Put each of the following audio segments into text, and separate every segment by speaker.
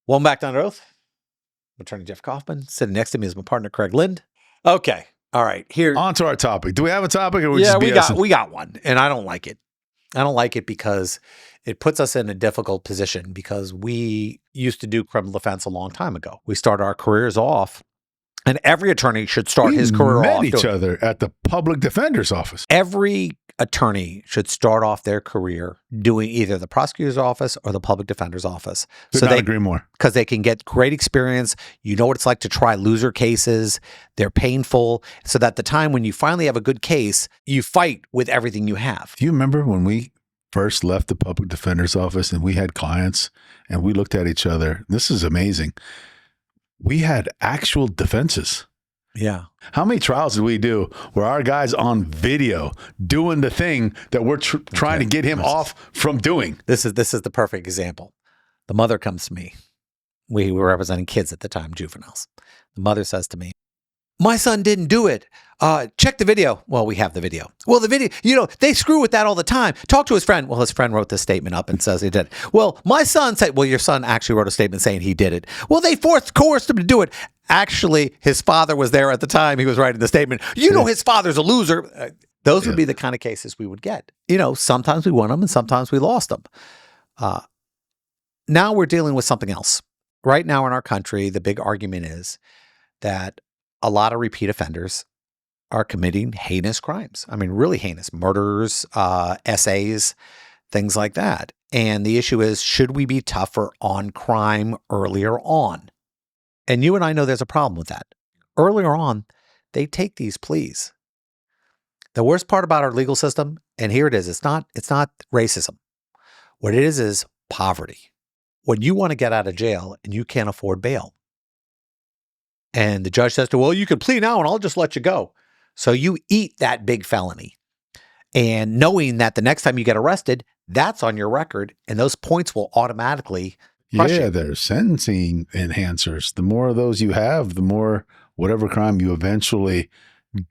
Speaker 1: Welcome back to Under Oath. I'm Attorney Jeff Kaufman. Sitting next to me is my partner, Craig Lynd. Okay. All right. Here.
Speaker 2: On to our topic. Do we have a topic or
Speaker 1: we got one, and I don't like it. I don't like it because it puts us in a difficult position because we used to do criminal defense a long time ago. We started our careers off, and every attorney should start his career off.
Speaker 2: We met each other at the public defender's office.
Speaker 1: Every attorney should start off their career doing either the prosecutor's office or the public defender's office.
Speaker 2: Could not agree more.
Speaker 1: Because they can get great experience. You know what it's like to try loser cases. They're painful. So that the time when you finally have a good case, you fight with everything you have.
Speaker 2: Do you remember when we first left the public defender's office and we had clients and we looked at each other? This is amazing. We had actual defenses.
Speaker 1: Yeah.
Speaker 2: How many trials did we do where our guy's on video doing the thing that we're trying to get him off from doing?
Speaker 1: This is the perfect example. The mother comes to me. We were representing kids at the time, juveniles. The mother says to me, "My son didn't do it. Check the video." Well, we have the video. Well, the video, they screw with that all the time. Talk to his friend. Well, his friend wrote this statement up and says he did it. Well, my son said, well, your son actually wrote a statement saying he did it. Well, they coerced him to do it. Actually, his father was there at the time. He was writing the statement. His father's a loser. Those would be the kind of cases we would get. Sometimes we won them and sometimes we lost them. Now we're dealing with something else. Right now in our country, the big argument is that a lot of repeat offenders are committing heinous crimes. I mean, really heinous murders, essays, things like that. And the issue is, should we be tougher on crime earlier on? And you and I know there's a problem with that. Earlier on, they take these pleas. The worst part about our legal system, and here it is, it's not racism. What it is poverty. When you want to get out of jail and you can't afford bail. And the judge says well, you can plead now and I'll just let you go. So you eat that big felony. And knowing that the next time you get arrested, that's on your record and those points will automatically crush you.
Speaker 2: There's sentencing enhancers. The more of those you have, the more whatever crime you eventually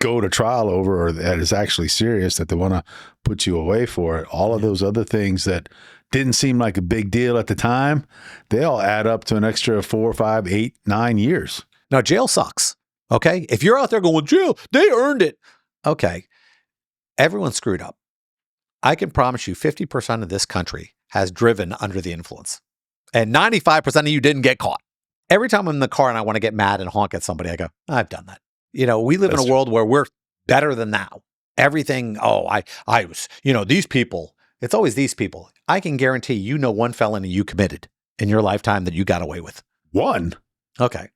Speaker 2: go to trial over or that is actually serious that they want to put you away for it. All of those other things that didn't seem like a big deal at the time, they all add up to an extra 4, 5, 8, 9 years.
Speaker 1: Now, jail sucks, okay? If you're out there going, jail, they earned it. Okay, everyone's screwed up. I can promise you 50% of this country has driven under the influence. And 95% of you didn't get caught. Every time I'm in the car and I want to get mad and honk at somebody, I go, I've done that. We live in a world where we're better than now. Everything, I was, these people, it's always these people. I can guarantee one felony you committed in your lifetime that you got away with.
Speaker 2: One?
Speaker 1: Okay.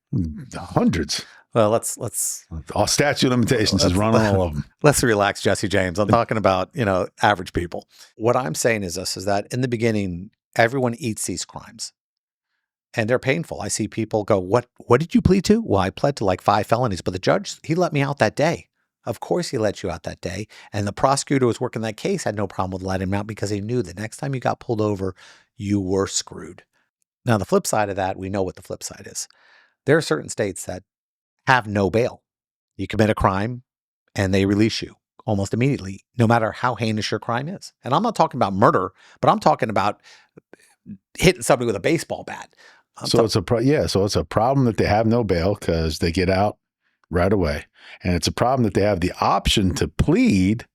Speaker 2: Hundreds.
Speaker 1: Well, let's
Speaker 2: all statute of limitations is running all of them.
Speaker 1: Let's relax, Jesse James. I'm talking about, average people. What I'm saying is this, is that in the beginning, everyone eats these crimes and they're painful. I see people go, what did you plead to? Well, I pled to like 5 felonies, but the judge, he let me out that day. Of course he let you out that day. And the prosecutor who was working that case had no problem with letting him out because he knew the next time you got pulled over, you were screwed. Now, the flip side of that, we know what the flip side is. There are certain states that have no bail. You commit a crime and they release you almost immediately, no matter how heinous your crime is. And I'm not talking about murder, but I'm talking about hitting somebody with a baseball bat.
Speaker 2: So it's a problem that they have no bail because they get out right away. And it's a problem that they have the option to plead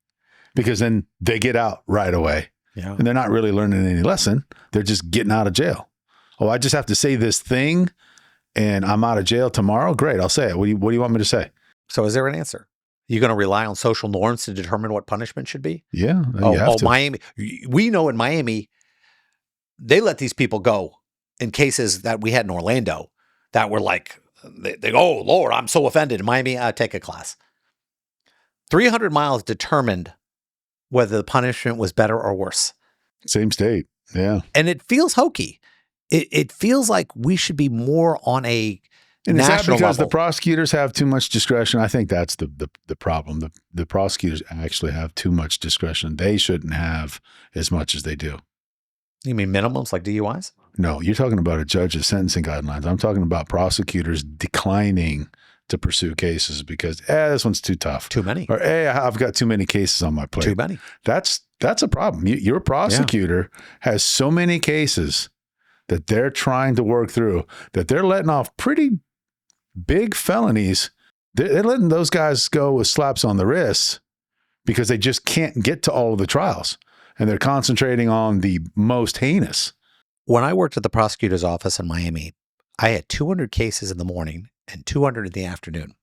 Speaker 2: because then they get out right away.
Speaker 1: Yeah.
Speaker 2: And they're not really learning any lesson. They're just getting out of jail. Oh, I just have to say this thing and I'm out of jail tomorrow? Great, I'll say it. What do you want me to say?
Speaker 1: So is there an answer? Are you going to rely on social norms to determine what punishment should be?
Speaker 2: Yeah. You have to.
Speaker 1: Miami. We know in Miami, they let these people go in cases that we had in Orlando that were like, they go, oh, Lord, I'm so offended. In Miami, take a class. 300 miles determined whether the punishment was better or worse.
Speaker 2: Same state. Yeah.
Speaker 1: And it feels hokey. It feels like we should be more on a
Speaker 2: and
Speaker 1: national
Speaker 2: is that because
Speaker 1: level.
Speaker 2: The prosecutors have too much discretion? I think that's the problem. The prosecutors actually have too much discretion. They shouldn't have as much as they do.
Speaker 1: You mean minimums like DUIs?
Speaker 2: No, you're talking about a judge's sentencing guidelines. I'm talking about prosecutors declining to pursue cases because, this one's too tough.
Speaker 1: Too many.
Speaker 2: Or, I've got too many cases on my plate.
Speaker 1: Too many.
Speaker 2: That's a problem. Your prosecutor has so many cases that they're trying to work through, that they're letting off pretty big felonies. They're letting those guys go with slaps on the wrists because they just can't get to all of the trials. And they're concentrating on the most heinous.
Speaker 1: When I worked at the prosecutor's office in Miami, I had 200 cases in the morning and 200 in the afternoon.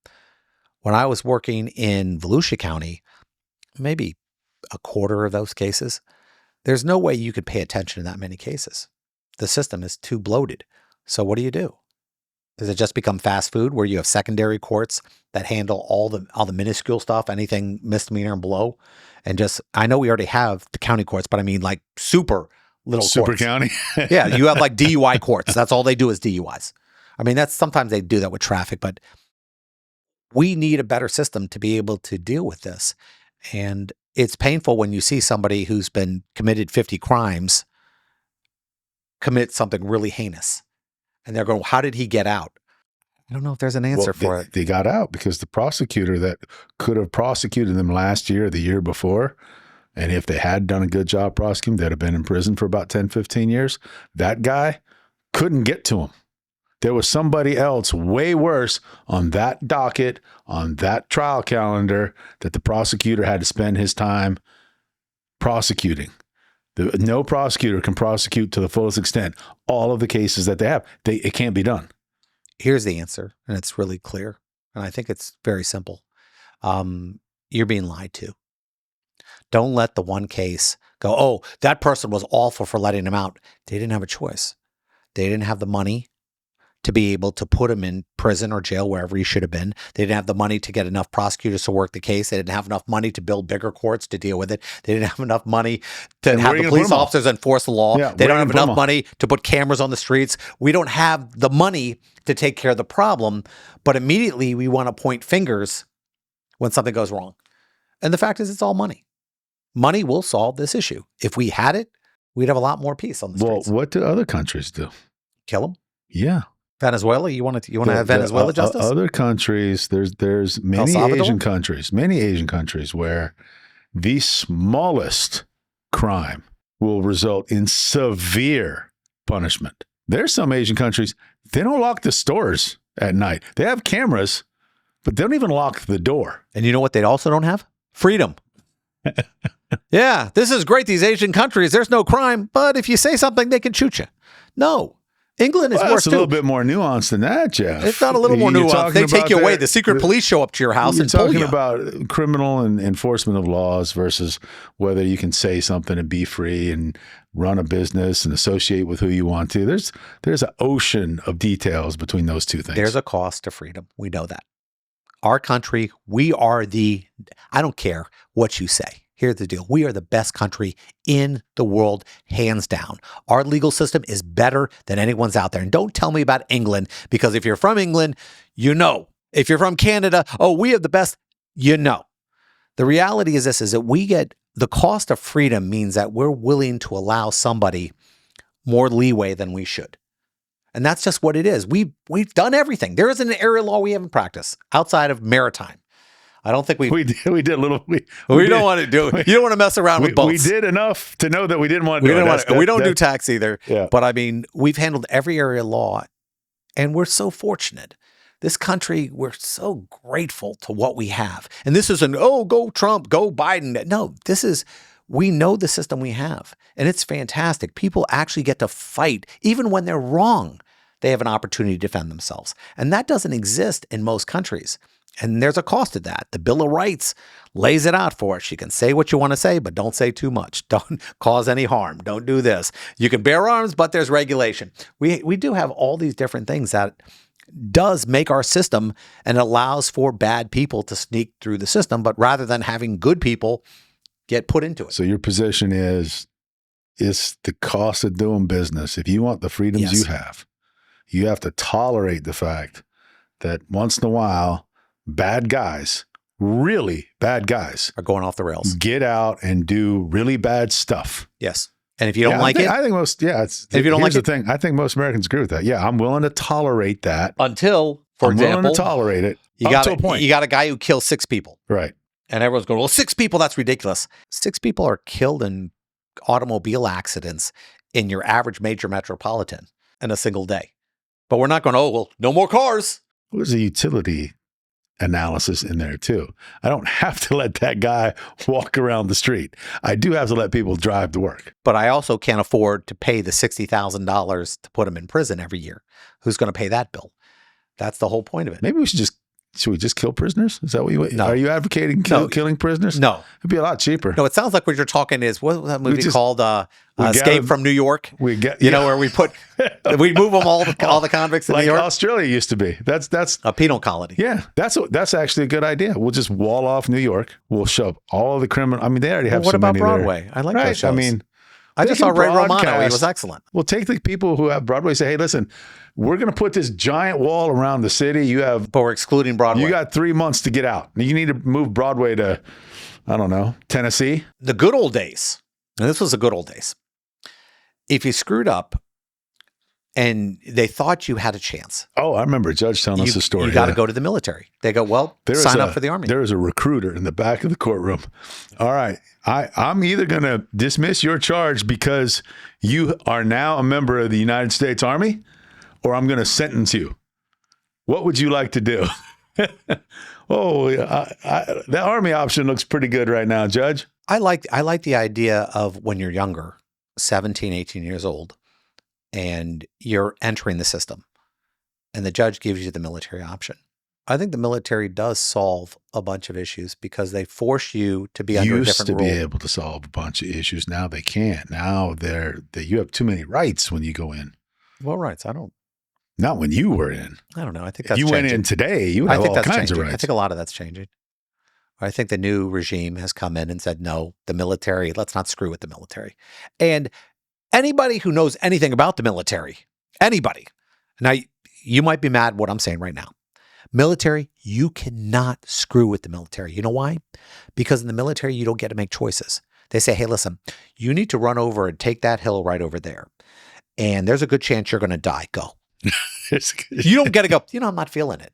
Speaker 1: When I was working in Volusia County, maybe a quarter of those cases. There's no way you could pay attention to that many cases. The system is too bloated. So what do? Does it just become fast food where you have secondary courts that handle all the minuscule stuff, anything misdemeanor and below? And just, I know we already have the county courts, but I mean like super little
Speaker 2: Super
Speaker 1: courts.
Speaker 2: county.
Speaker 1: Yeah, you have like DUI courts. That's all they do is DUIs. I mean, sometimes they do that with traffic, but we need a better system to be able to deal with this. And it's painful when you see somebody who's been committed 50 crimes commit something really heinous. And they're going, how did he get out? I don't know if there's an answer for it.
Speaker 2: They got out because the prosecutor that could have prosecuted them last year or the year before, and if they had done a good job prosecuting, they'd have been in prison for about 10, 15 years. That guy couldn't get to him. There was somebody else way worse on that docket, on that trial calendar, that the prosecutor had to spend his time prosecuting. No prosecutor can prosecute to the fullest extent all of the cases that they have. It can't be done.
Speaker 1: Here's the answer, and it's really clear. And I think it's very simple. You're being lied to. Don't let the one case go, oh, that person was awful for letting him out. They didn't have a choice. They didn't have the money to be able to put him in prison or jail, wherever he should have been. They didn't have the money to get enough prosecutors to work the case. They didn't have enough money to build bigger courts to deal with it. They didn't have enough money to have the police officers enforce the law.
Speaker 2: Yeah,
Speaker 1: they don't have enough money to put cameras on the streets. We don't have the money to take care of the problem, but immediately we want to point fingers when something goes wrong. And the fact is, it's all money. Money will solve this issue. If we had it, we'd have a lot more peace on the streets.
Speaker 2: Well, what do other countries do?
Speaker 1: Kill them?
Speaker 2: Yeah.
Speaker 1: Venezuela, you want to have Venezuela justice?
Speaker 2: Other countries, there's many Asian countries where the smallest crime will result in severe punishment. There's some Asian countries, they don't lock the stores at night. They have cameras, but they don't even lock the door.
Speaker 1: And you know what they also don't have? Freedom. Yeah, this is great, these Asian countries. There's no crime, but if you say something, they can shoot you. No. England is worse
Speaker 2: It's a little bit more nuanced than that, Jeff.
Speaker 1: It's not a little more nuanced. They take you away. The secret police show up to your house and pull you.
Speaker 2: You're talking about criminal and enforcement of laws versus whether you can say something and be free and run a business and associate with who you want to. There's an ocean of details between those two things.
Speaker 1: There's a cost to freedom. We know that. Our country, we are I don't care what you say. Here's the deal. We are the best country in the world, hands down. Our legal system is better than anyone's out there. And don't tell me about England, because if you're from England, you know. If you're from Canada, oh, we have the best, you know. The reality is this, is that we get the cost of freedom means that we're willing to allow somebody more leeway than we should. And that's just what it is. We've done everything. There isn't an area law we haven't practiced outside of maritime. I don't think we did a little. We don't want to do it. You don't want to mess around with boats.
Speaker 2: We did enough to know that we didn't want to do it.
Speaker 1: We don't do tax either.
Speaker 2: Yeah.
Speaker 1: But I mean, we've handled every area law, and we're so fortunate. This country, we're so grateful to what we have. And this isn't, oh, go Trump, go Biden. No, we know the system we have, and it's fantastic. People actually get to fight, even when they're wrong. They have an opportunity to defend themselves, and that doesn't exist in most countries. And there's a cost to that. The Bill of Rights lays it out for us. You can say what you want to say, but don't say too much. Don't cause any harm. Don't do this. You can bear arms, but there's regulation. We do have all these different things that does make our system, and allows for bad people to sneak through the system, but rather than having good people get put into it.
Speaker 2: So your position is the cost of doing business. If you want the freedoms you have to tolerate the fact that once in a while, bad guys, really bad guys,
Speaker 1: are going off the rails.
Speaker 2: Get out and do really bad stuff.
Speaker 1: Yes. And if you don't like it,
Speaker 2: I think most, if you don't like it, thing, I think most Americans agree with that. Yeah, I'm willing to tolerate that.
Speaker 1: Until, for example,
Speaker 2: willing to tolerate it.
Speaker 1: You got a guy who kills 6 people.
Speaker 2: Right.
Speaker 1: And everyone's going, well, 6 people, that's ridiculous. 6 people are killed in automobile accidents in your average major metropolitan. in a single day. But we're not going, oh, well, no more cars.
Speaker 2: There's a utility analysis in there too. I don't have to let that guy walk around the street. I do have to let people drive to work.
Speaker 1: But I also can't afford to pay the $60,000 to put him in prison every year. Who's going to pay that bill? That's the whole point of it.
Speaker 2: Maybe should we just kill prisoners? Is that what you?
Speaker 1: No.
Speaker 2: Are you advocating killing prisoners?
Speaker 1: No.
Speaker 2: It'd be a lot cheaper.
Speaker 1: No, it sounds like what you're talking is, what was that movie called? Escape from New York.
Speaker 2: We get
Speaker 1: where we move them all the convicts in
Speaker 2: like
Speaker 1: New York.
Speaker 2: Australia used to be. That's
Speaker 1: a penal colony.
Speaker 2: Yeah, that's actually a good idea. We'll just wall off New York. We'll shove all of the criminal. I mean, they already have.
Speaker 1: What
Speaker 2: so
Speaker 1: about
Speaker 2: many
Speaker 1: Broadway?
Speaker 2: There.
Speaker 1: I like
Speaker 2: right.
Speaker 1: those shows.
Speaker 2: I mean,
Speaker 1: I just saw Ray Romano. He was excellent.
Speaker 2: We'll take the people who have Broadway. Say, hey, listen, we're going to put this giant wall around the city.
Speaker 1: But we're excluding Broadway.
Speaker 2: You got 3 months to get out. You need to move Broadway to, I don't know, Tennessee.
Speaker 1: The good old days. And this was the good old days. If you screwed up and they thought you had a chance.
Speaker 2: Oh, I remember a judge telling us a story.
Speaker 1: You got to go to the military. They go, well, sign up for the Army.
Speaker 2: There is a recruiter in the back of the courtroom. All right, I'm either going to dismiss your charge because you are now a member of the United States Army, or I'm going to sentence you. What would you like to do? The Army option looks pretty good right now, Judge.
Speaker 1: I like the idea of when you're younger, 17, 18 years old, and you're entering the system, and the judge gives you the military option. I think the military does solve a bunch of issues because they force you to be under a different rule.
Speaker 2: Used to be able to solve a bunch of issues. Now they can't. Now you have too many rights when you go in.
Speaker 1: What rights?
Speaker 2: Not when you were in.
Speaker 1: I don't know. I think that's
Speaker 2: you
Speaker 1: changing.
Speaker 2: went in today. You have all kinds of rights.
Speaker 1: I think a lot of that's changing. I think the new regime has come in and said, no, the military, let's not screw with the military. And anybody who knows anything about the military, anybody, now you might be mad what I'm saying right now. Military, you cannot screw with the military. You know why? Because in the military, you don't get to make choices. They say, hey, listen, you need to run over and take that hill right over there. And there's a good chance you're going to die. Go. You don't get to go, I'm not feeling it.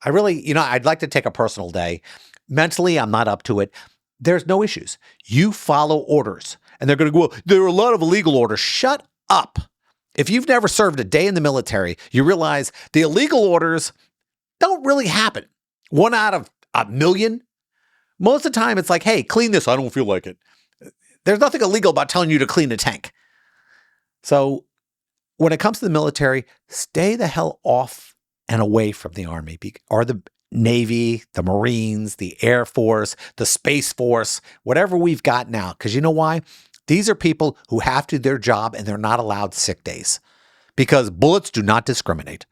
Speaker 1: I really, I'd like to take a personal day. Mentally, I'm not up to it. There's no issues. You follow orders. And they're going to go, well, there are a lot of illegal orders. Shut up. If you've never served a day in the military, you realize the illegal orders don't really happen. 1 out of a million. Most of the time, it's like, hey, clean this. I don't feel like it. There's nothing illegal about telling you to clean a tank. So when it comes to the military, stay the hell off and away from the Army or the Navy, the Marines, the Air Force, the Space Force, whatever we've got now. Because you know why? These are people who have to do their job and they're not allowed sick days because bullets do not discriminate.